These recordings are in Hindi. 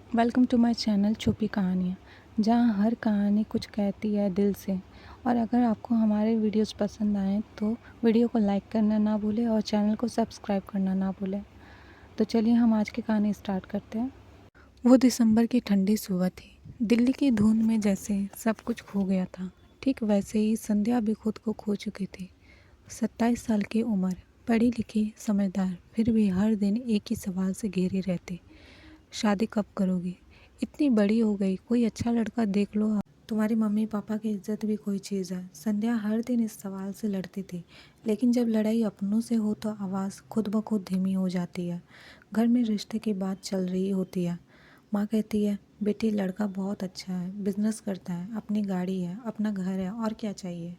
वेलकम टू माय चैनल छुपी कहानियाँ, जहाँ हर कहानी कुछ कहती है दिल से। और अगर आपको हमारे वीडियोस पसंद आएँ तो वीडियो को लाइक करना ना भूलें और चैनल को सब्सक्राइब करना ना भूलें। तो चलिए हम आज की कहानी स्टार्ट करते हैं। वो दिसंबर की ठंडी सुबह थी। दिल्ली की धुंध में जैसे सब कुछ खो गया था, ठीक वैसे ही संध्या भी खुद को खो चुकी थी। 27 साल की उम्र, पढ़ी लिखी, समझदार, फिर भी हर दिन एक ही सवाल से घिरी रहती। शादी कब करोगी? इतनी बड़ी हो गई, कोई अच्छा लड़का देख लो। तुम्हारी मम्मी पापा की इज्जत भी कोई चीज़ है। संध्या हर दिन इस सवाल से लड़ती थी, लेकिन जब लड़ाई अपनों से हो तो आवाज़ खुद ब खुद धीमी हो जाती है। घर में रिश्ते की बात चल रही होती है। माँ कहती है, बेटी लड़का बहुत अच्छा है, बिजनेस करता है, अपनी गाड़ी है, अपना घर है, और क्या चाहिए।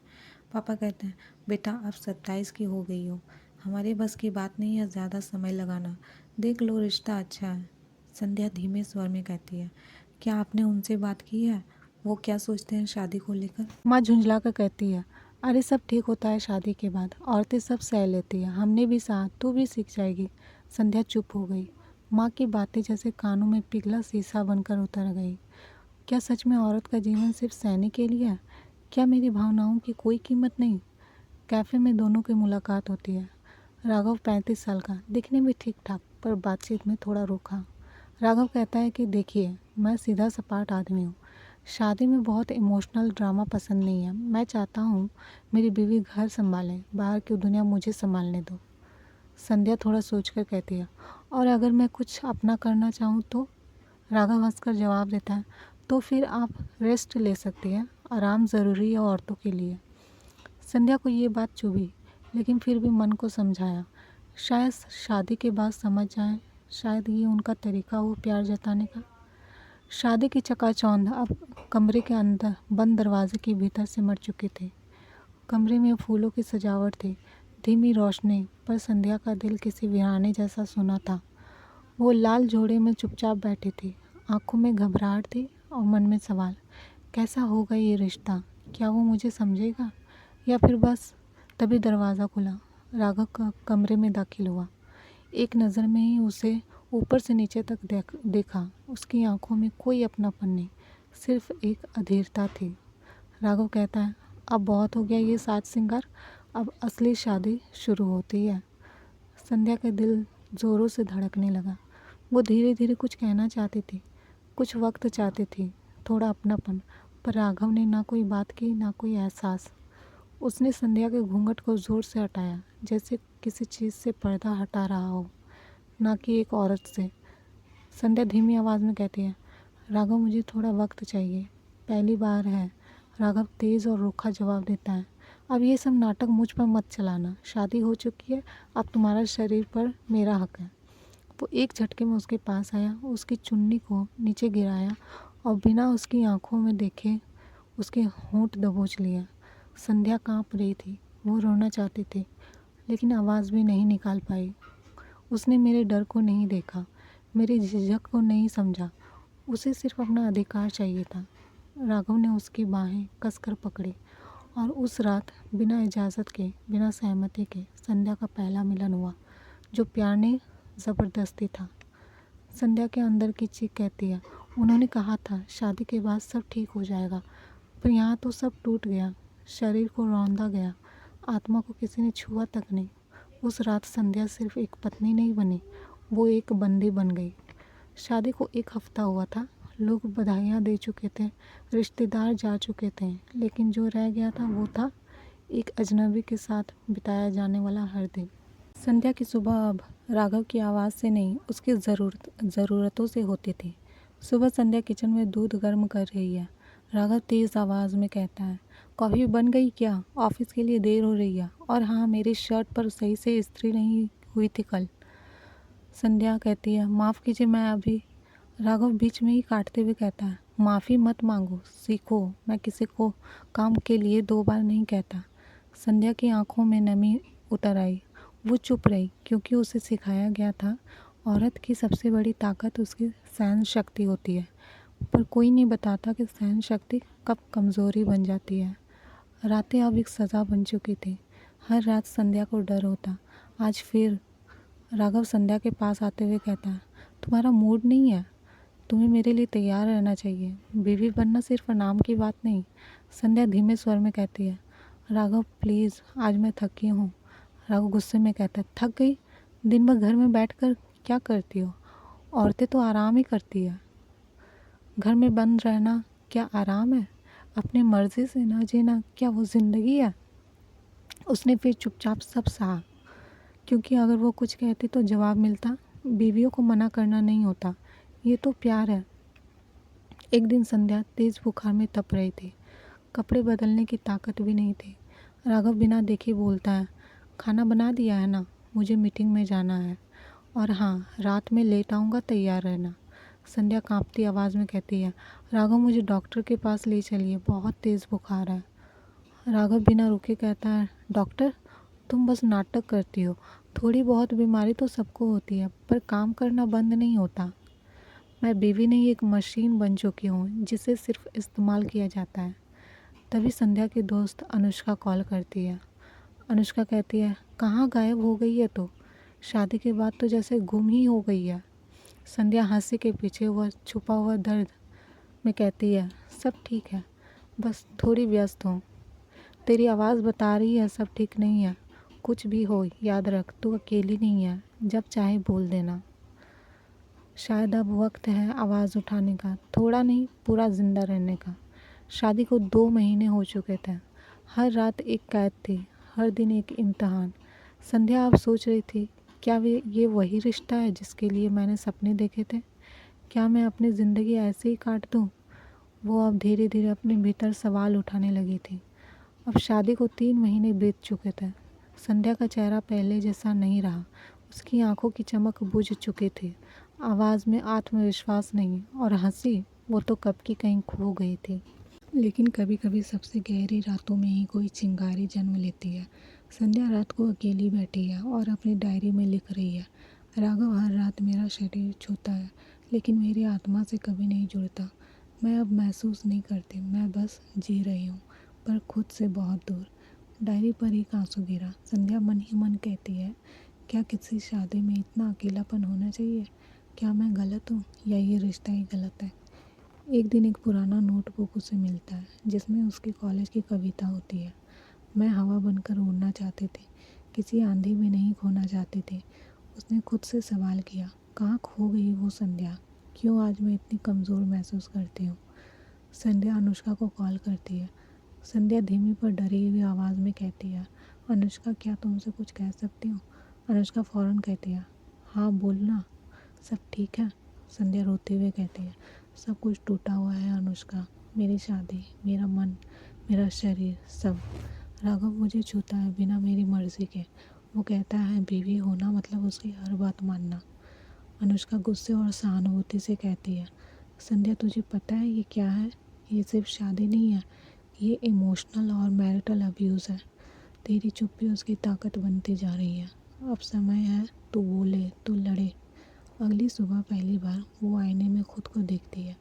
पापा कहते हैं, बेटा अब 27 की हो गई हो, हमारे बस की बात नहीं है ज़्यादा समय लगाना, देख लो रिश्ता अच्छा है। संध्या धीमे स्वर में कहती है, क्या आपने उनसे बात की है? वो क्या सोचते हैं शादी को लेकर? माँ झुंझला कर कहती है, अरे सब ठीक होता है शादी के बाद, औरतें सब सह लेती है, हमने भी सहा, तू भी सीख जाएगी। संध्या चुप हो गई। माँ की बातें जैसे कानों में पिघला शीशा बनकर उतर गई। क्या सच में औरत का जीवन सिर्फ सहने के लिए है? क्या मेरी भावनाओं की कोई कीमत नहीं? कैफ़े में दोनों की मुलाकात होती है। राघव 35 साल का, दिखने में ठीक ठाक, पर बातचीत में थोड़ा रूखा। राघव कहता है कि देखिए, मैं सीधा सपाट आदमी हूँ, शादी में बहुत इमोशनल ड्रामा पसंद नहीं है। मैं चाहता हूँ मेरी बीवी घर संभाले, बाहर की दुनिया मुझे संभालने दो। संध्या थोड़ा सोचकर कहती है, और अगर मैं कुछ अपना करना चाहूँ तो? राघव हंसकर जवाब देता है, तो फिर आप रेस्ट ले सकती हैं, आराम ज़रूरी है औरतों के लिए। संध्या को ये बात चुभी, लेकिन फिर भी मन को समझाया, शायद शादी के बाद समझ जाएं, शायद ये उनका तरीका हो प्यार जताने का। शादी की चकाचौंध अब कमरे के अंदर बंद दरवाजे के भीतर सिमट चुकी थी। कमरे में फूलों की सजावट थी, धीमी रोशनी, पर संध्या का दिल किसी वीराने जैसा सुना था। वो लाल जोड़े में चुपचाप बैठी थी, आंखों में घबराहट थी और मन में सवाल, कैसा होगा ये रिश्ता? क्या वो मुझे समझेगा या फिर बस? तभी दरवाज़ा खुला। राघव का कमरे में दाखिल हुआ। एक नज़र में ही उसे ऊपर से नीचे तक देखा। उसकी आंखों में कोई अपनापन नहीं, सिर्फ एक अधीरता थी। राघव कहता है, अब बहुत हो गया ये साज श्रृंगार, अब असली शादी शुरू होती है। संध्या का दिल ज़ोरों से धड़कने लगा। वो धीरे धीरे कुछ कहना चाहती थी, कुछ वक्त चाहती थी, थोड़ा अपनापन, पर राघव ने ना कोई बात की, ना कोई एहसास। उसने संध्या के घूंघट को ज़ोर से हटाया, जैसे किसी चीज़ से पर्दा हटा रहा हो, ना कि एक औरत से। संध्या धीमी आवाज़ में कहती है, राघव मुझे थोड़ा वक्त चाहिए, पहली बार है। राघव तेज़ और रूखा जवाब देता है, अब ये सब नाटक मुझ पर मत चलाना, शादी हो चुकी है, अब तुम्हारा शरीर पर मेरा हक है। वो एक झटके में उसके पास आया, उसकी चुन्नी को नीचे गिराया और बिना उसकी आंखों में देखे उसके होंठ दबोच लिया। संध्या कांप रही थी, वो रोना चाहती थी, लेकिन आवाज़ भी नहीं निकाल पाई। उसने मेरे डर को नहीं देखा, मेरी झिझक को नहीं समझा, उसे सिर्फ अपना अधिकार चाहिए था। राघव ने उसकी बाहें कसकर पकड़ी और उस रात बिना इजाज़त के, बिना सहमति के संध्या का पहला मिलन हुआ, जो प्यार नहीं, ज़बरदस्ती था। संध्या के अंदर की चीख कहती है, उन्होंने कहा था शादी के बाद सब ठीक हो जाएगा, पर यहाँ तो सब टूट गया, शरीर को रौंदा गया, आत्मा को किसी ने छुआ तक नहीं। उस रात संध्या सिर्फ एक पत्नी नहीं बनी, वो एक बंदी बन गई। शादी को एक हफ्ता हुआ था, लोग बधाइयाँ दे चुके थे, रिश्तेदार जा चुके थे, लेकिन जो रह गया था वो था एक अजनबी के साथ बिताया जाने वाला हर दिन। संध्या की सुबह अब राघव की आवाज़ से नहीं, उसकी ज़रूरतों से होती थी। सुबह संध्या किचन में दूध गर्म कर रही है। राघव तेज़ आवाज़ में कहता है, कॉफ़ी बन गई क्या? ऑफिस के लिए देर हो रही है, और हाँ, मेरी शर्ट पर सही से इस्त्री नहीं हुई थी कल। संध्या कहती है, माफ़ कीजिए, मैं अभी। राघव बीच में ही काटते हुए कहता है, माफ़ी मत मांगो, सीखो, मैं किसी को काम के लिए 2 बार नहीं कहता। संध्या की आंखों में नमी उतर आई। वो चुप रही, क्योंकि उसे सिखाया गया था औरत की सबसे बड़ी ताकत उसकी सहन शक्ति होती है, पर कोई नहीं बताता कि सहन शक्ति कब कमज़ोरी बन जाती है। रातें अब एक सज़ा बन चुकी थी। हर रात संध्या को डर होता। आज फिर। राघव संध्या के पास आते हुए कहता है, तुम्हारा मूड नहीं है? तुम्हें मेरे लिए तैयार रहना चाहिए। बीवी बनना सिर्फ नाम की बात नहीं। संध्या धीमे स्वर में कहती है। राघव प्लीज़, आज मैं थकी हूँ। राघव गुस्से में कहता है, थक गई? दिन भर घर में बैठकर क्या करती हो? औरतें तो आराम ही करती है। घर में बंद रहना क्या आराम है? अपनी मर्जी से ना जीना क्या वो ज़िंदगी है? उसने फिर चुपचाप सब सहा, क्योंकि अगर वो कुछ कहती तो जवाब मिलता, बीवियों को मना करना नहीं होता, ये तो प्यार है। एक दिन संध्या तेज़ बुखार में तप रही थी। कपड़े बदलने की ताकत भी नहीं थी। राघव बिना देखे बोलता है, खाना बना दिया है ना? मुझे मीटिंग में जाना है। और हाँ, रात में लेट आऊँगा, तैयार रहना। संध्या कांपती आवाज़ में कहती है, राघव मुझे डॉक्टर के पास ले चलिए, बहुत तेज़ बुखार है। राघव बिना रुके कहता है, डॉक्टर? तुम बस नाटक करती हो। थोड़ी बहुत बीमारी तो सबको होती है, पर काम करना बंद नहीं होता। मैं बीवी नहीं, एक मशीन बन चुकी हूँ जिसे सिर्फ इस्तेमाल किया जाता है। तभी संध्या की दोस्त अनुष्का कॉल करती है। अनुष्का कहती है, कहाँ गायब हो गई है तो? शादी के बाद तो जैसे गुम ही हो गई है। संध्या हंसी के पीछे हुआ छुपा हुआ दर्द में कहती है, सब ठीक है, बस थोड़ी व्यस्त हूँ। तेरी आवाज़ बता रही है सब ठीक नहीं है। कुछ भी हो, याद रख तू अकेली नहीं है, जब चाहे बोल देना। शायद अब वक्त है आवाज़ उठाने का, थोड़ा नहीं पूरा ज़िंदा रहने का। शादी को 2 महीने हो चुके थे। हर रात एक कैद थी, हर दिन एक इम्तिहान। संध्या अब सोच रही थी, क्या ये वही रिश्ता है जिसके लिए मैंने सपने देखे थे? क्या मैं अपनी ज़िंदगी ऐसे ही काट दूँ? वो अब धीरे धीरे अपने भीतर सवाल उठाने लगी थी। अब शादी को 3 महीने बीत चुके थे। संध्या का चेहरा पहले जैसा नहीं रहा। उसकी आंखों की चमक बुझ चुकी थी। आवाज़ में आत्मविश्वास नहीं, और हंसी वो तो कब की कहीं खो गई थी। लेकिन कभी कभी सबसे गहरी रातों में ही कोई चिंगारी जन्म लेती है। संध्या रात को अकेली बैठी है और अपनी डायरी में लिख रही है, राघव हर रात मेरा शरीर छूता है, लेकिन मेरी आत्मा से कभी नहीं जुड़ता। मैं अब महसूस नहीं करती, मैं बस जी रही हूँ, पर खुद से बहुत दूर। डायरी पर एक आंसू गिरा। संध्या मन ही मन कहती है, क्या किसी शादी में इतना अकेलापन होना चाहिए? क्या मैं गलत हूँ या ये रिश्ता ही गलत है? एक दिन एक पुराना नोटबुक उसे मिलता है जिसमें उसके कॉलेज की कविता होती है। मैं हवा बनकर उड़ना चाहती थी, किसी आंधी में नहीं खोना चाहती थी। उसने खुद से सवाल किया, कहाँ खो गई वो संध्या? क्यों आज मैं इतनी कमज़ोर महसूस करती हूँ? संध्या अनुष्का को कॉल करती है। संध्या धीमी पर डरी हुई आवाज़ में कहती है, अनुष्का क्या तुमसे कुछ कह सकती हूँ? अनुष्का फ़ौरन कहती है, हाँ बोलना। सब ठीक है? संध्या रोते हुए कहती है, सब कुछ टूटा हुआ है अनुष्का, मेरी शादी, मेरा मन, मेरा शरीर, सब। राघव मुझे छूता है बिना मेरी मर्ज़ी के। वो कहता है बीवी होना मतलब उसकी हर बात मानना। अनुष्का गुस्से और सहानुभूति से कहती है, संध्या तुझे पता है ये क्या है? ये सिर्फ शादी नहीं है, ये इमोशनल और मैरिटल अब्यूज़ है। तेरी चुप्पी उसकी ताकत बनती जा रही है। अब समय है तू बोले, तू लड़े। अगली सुबह पहली बार वो आईने में खुद को देखती है।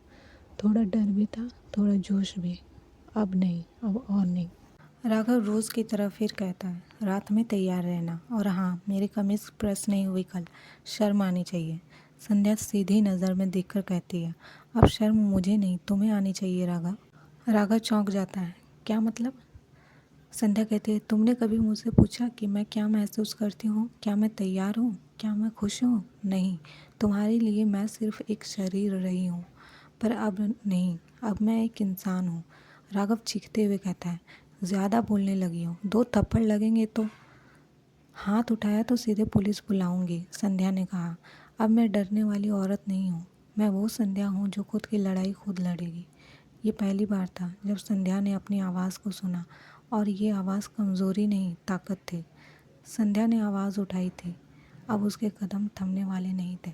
थोड़ा डर भी था, थोड़ा जोश भी। अब नहीं, अब और नहीं। राघव रोज़ की तरह फिर कहता है, रात में तैयार रहना, और हाँ, मेरी कमीज़ प्रेस नहीं हुई कल, शर्म आनी चाहिए। संध्या सीधी नज़र में देखकर कहती है, अब शर्म मुझे नहीं तुम्हें आनी चाहिए राघव। राघव चौंक जाता है, क्या मतलब? संध्या कहती है, तुमने कभी मुझसे पूछा कि मैं क्या महसूस करती हूँ? क्या मैं तैयार हूँ? क्या मैं खुश हूँ? नहीं, तुम्हारे लिए मैं सिर्फ एक शरीर रही हूँ, पर अब नहीं, अब मैं एक इंसान हूँ। राघव चीखते हुए कहता है, ज़्यादा बोलने लगी हूँ, 2 थप्पड़ लगेंगे तो? हाथ उठाया तो सीधे पुलिस बुलाऊंगी, संध्या ने कहा। अब मैं डरने वाली औरत नहीं हूँ, मैं वो संध्या हूँ जो खुद की लड़ाई खुद लड़ेगी। ये पहली बार था जब संध्या ने अपनी आवाज़ को सुना, और ये आवाज़ कमज़ोरी नहीं, ताकत थी। संध्या ने आवाज़ उठाई थी, अब उसके कदम थमने वाले नहीं थे।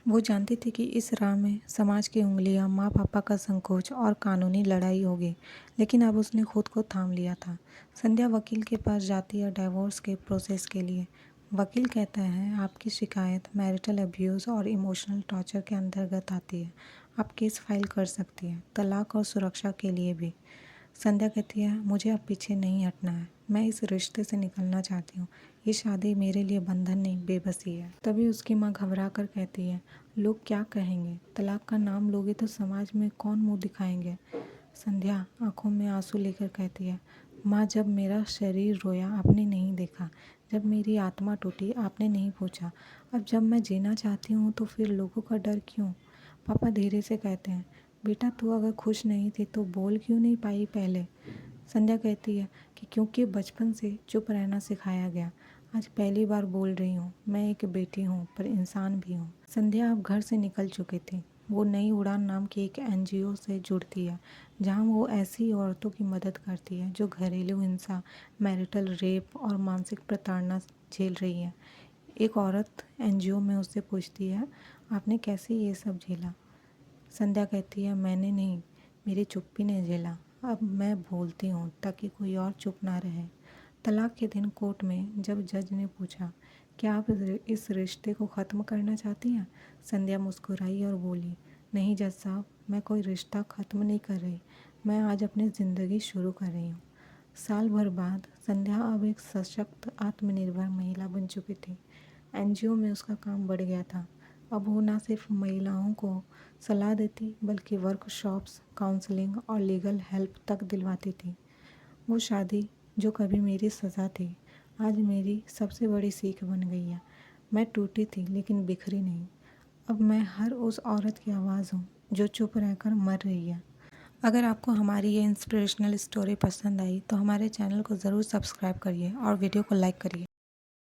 वो जानती थी कि इस राह में समाज की उंगलियां, माँ पापा का संकोच और कानूनी लड़ाई होगी, लेकिन अब उसने खुद को थाम लिया था। संध्या वकील के पास जाती है डिवोर्स के प्रोसेस के लिए। वकील कहता है, आपकी शिकायत मैरिटल अब्यूज़ और इमोशनल टॉर्चर के अंतर्गत आती है, आप केस फाइल कर सकती हैं, तलाक और सुरक्षा के लिए भी। संध्या कहती है, मुझे अब पीछे नहीं हटना है, मैं इस रिश्ते से निकलना चाहती हूँ, ये शादी मेरे लिए बंधन नहीं बेबसी है। तभी उसकी माँ घबरा कर कहती है, लोग क्या कहेंगे, तलाक का नाम लोगे तो समाज में कौन मुंह दिखाएंगे। संध्या आंखों में आंसू लेकर कहती है, माँ जब मेरा शरीर रोया आपने नहीं देखा, जब मेरी आत्मा टूटी आपने नहीं पूछा, अब जब मैं जीना चाहती हूँ तो फिर लोगों का डर क्यों। पापा धीरे से कहते हैं, बेटा तू अगर खुश नहीं थी तो बोल क्यों नहीं पाई पहले। संध्या कहती है कि क्योंकि बचपन से चुप रहना सिखाया गया, आज पहली बार बोल रही हूँ। मैं एक बेटी हूँ पर इंसान भी हूँ। संध्या अब घर से निकल चुकी थी। वो नई उड़ान नाम की एक एनजीओ से जुड़ती है जहाँ वो ऐसी औरतों की मदद करती है जो घरेलू हिंसा, मैरिटल रेप और मानसिक प्रताड़ना झेल रही है। एक औरत एनजीओ में उससे पूछती है, आपने कैसे ये सब झेला। संध्या कहती है, मैंने नहीं, मेरी चुप्पी ने झेला। अब मैं बोलती हूँ ताकि कोई और चुप ना रहे। तलाक के दिन कोर्ट में जब जज ने पूछा, क्या आप इस रिश्ते को ख़त्म करना चाहती हैं, संध्या मुस्कुराई और बोली, नहीं जज साहब, मैं कोई रिश्ता ख़त्म नहीं कर रही, मैं आज अपनी ज़िंदगी शुरू कर रही हूँ। साल भर बाद संध्या अब एक सशक्त आत्मनिर्भर महिला बन चुकी थी। एनजीओ में उसका काम बढ़ गया था। अब वो ना सिर्फ महिलाओं को सलाह देती बल्कि वर्कशॉप्स, काउंसलिंग और लीगल हेल्प तक दिलवाती थी। वो शादी जो कभी मेरी सज़ा थी आज मेरी सबसे बड़ी सीख बन गई है। मैं टूटी थी लेकिन बिखरी नहीं। अब मैं हर उस औरत की आवाज़ हूँ जो चुप रहकर मर रही है। अगर आपको हमारी ये इंस्पिरेशनल स्टोरी पसंद आई तो हमारे चैनल को ज़रूर सब्सक्राइब करिए और वीडियो को लाइक करिए।